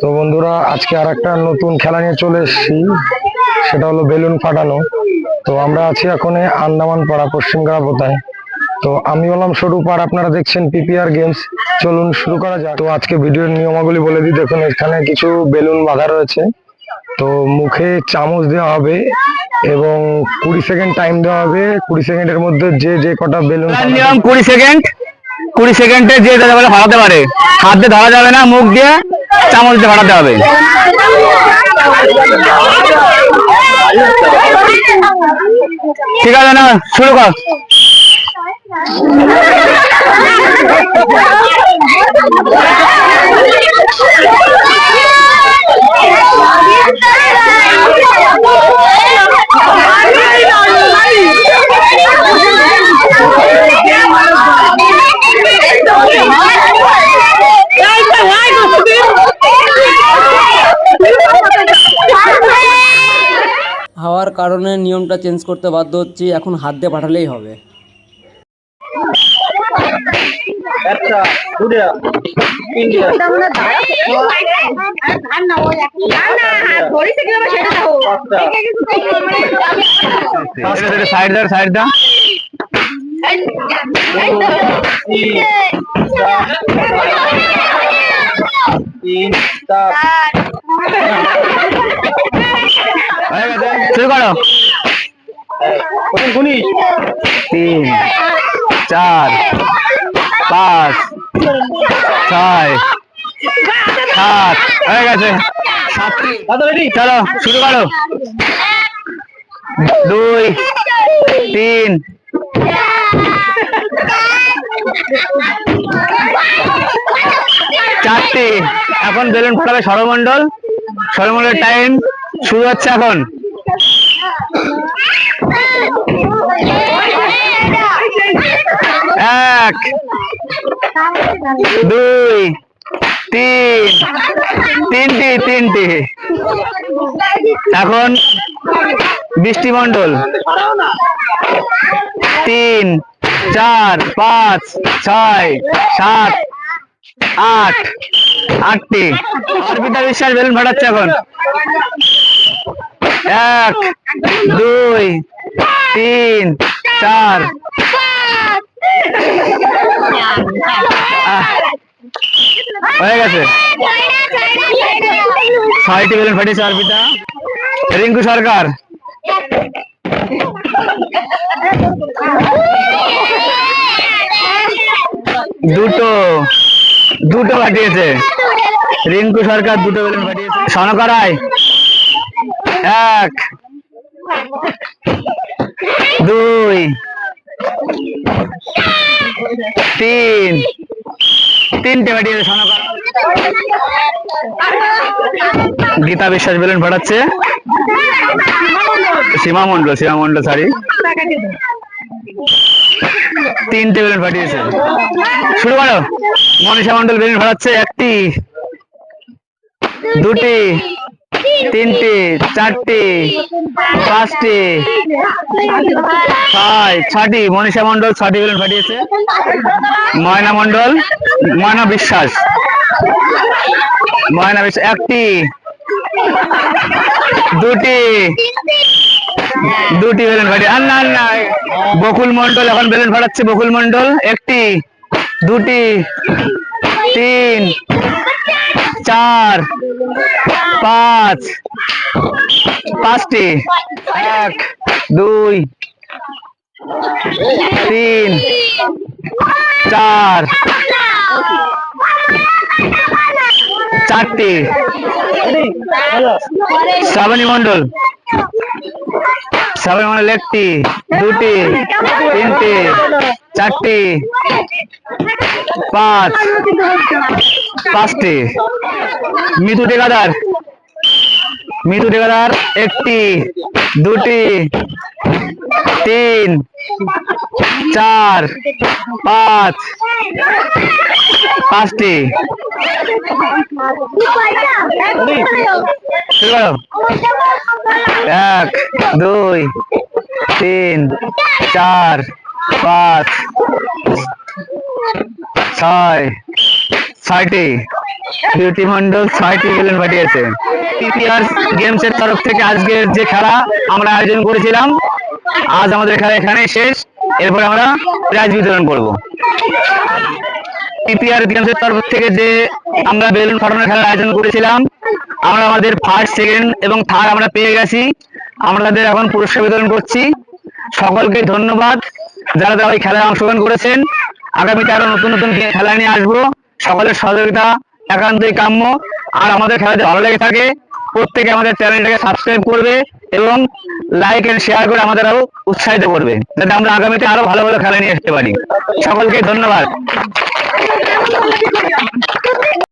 তো বন্ধুরা, আজকে আর একটা নতুন খেলা নিয়ে চলে এসেছি, সেটা হলো বেলুন ফাটানো। তো আমরা আছি এখন আন্দামান পাড়া, পশ্চিম গ্রামোতায়। তো আমি হলাম স্বরূপ, আর আপনারা দেখছেন পিপিআর গেমস। চলুন শুরু করা যাক। তো আজকে ভিডিওর নিয়মাবলী বলে দিই। দেখুন, এখানে কিছু বেলুন বাঁধা রয়েছে। তো মুখে চামচ দেওয়া হবে এবং 20 সেকেন্ড টাইম দেওয়া হবে। 20 সেকেন্ডের মধ্যে যে কটা বেলুন, নিয়ম 20 সেকেন্ড। 20 সেকেন্ডে যে যাতে বলে ফাটাতে পারে, হাত দিয়ে ধরা যাবে না, মুখ দিয়ে চামচ দিয়ে ফাটাতে হবে। ঠিক আছে, না শুরু কর। হাওয়ার কারণে নিয়মটা চেঞ্জ করতে বাধ্য হচ্ছি, এখন হাত দিয়ে পাঠালেই হবে। সাইড দা সাইড দা। শুরু করো। 3 4 5 6 7 হয়ে গেছে। চলো শুরু করো। 2 3 4টে। এখন বেলুন ফাটাবে সৌরমণ্ডল। সৌরমণ্ডলের টাইম শুরু হচ্ছে এখন। 1 2 3 তিনটে। এখন বৃষ্টিমণ্ডল। 3 4 5 6 7 8 8টে। অর্পিতা বিশ্বাস বেলুন ফাটাচ্ছে এখন। 1 2 3 4 হয়ে গেছে। 6টি বেলুন ফাটিয়েছে অর্পিতা। রিঙ্কু সরকার। 2টো ফাটিয়েছে। রিঙ্কু সরকার 2টো বেলুন ফাটিয়েছে। সনকা রায় 1 2 3 তিনটে ফাটিয়েছে সনকা। গীতা বিশ্বাস বেলুন ফাটাচ্ছে। সীমা মন্ডল সরি 3টে বেলুন ফাটিয়েছে। শুরু করো। মনীষা মন্ডল বেলুন ফাটাচ্ছে। 1টি 2টি 3টে 4টে 5টে 6টি। মনীষা মন্ডল 6টি বেলুন ফাটিয়েছে। ময়না বিশ্বাস 1টি 2টি বেলুন ফাটিয়ে। না বকুল মন্ডল এখন বেলুন ফাটাচ্ছে। বকুল মন্ডল 1টি 2টি 3 4 5 5টি। 1 2 3 4 4টি। শ্রাবণী মন্ডল 1টি 2টি 3টে 4টি 5টি। মিতু টেকাদার 1টি 2টি 3 4 5 5টি। 1 2 3, 4, 5, 6, 6টি বিউটি মন্ডল 6টি বেলুন ফাটিয়েছে। পিপিআর গেমস এর তরফ থেকে আজকের যে খেলা আমরা আয়োজন করেছিলাম, আজ আমাদের খেলা এখানে শেষ। এরপর আমরা প্রাইজ বিতরণ করব। পিপিআর গেমস এর তরফ থেকে যে আমরা বেলুন ফাটানোর খেলার আয়োজন করেছিলাম, আমরা আমাদের ফার্স্ট, সেকেন্ড এবং থার্ড আমরা পেয়ে গেছি। আমরা তাদের এখন পুরস্কার বিতরণ করছি। সকলকে ধন্যবাদ যারা ওই খেলায় অংশগ্রহণ করেছেন। আগামীতে আরো নতুন নতুন খেলা নিয়ে আসবো। সকলের সহযোগিতা একান্তই কাম্য। আর আমাদের খেলাতে ভালো লেগে থাকে প্রত্যেকে আমাদের চ্যানেলটাকে সাবস্ক্রাইব করবে এবং লাইক এন্ড শেয়ার করে আমাদের আরো উৎসাহিত করবে, যাতে আমরা আগামীতে আরো ভালো ভালো খেলা নিয়ে আসতে পারি। সকলকে ধন্যবাদ।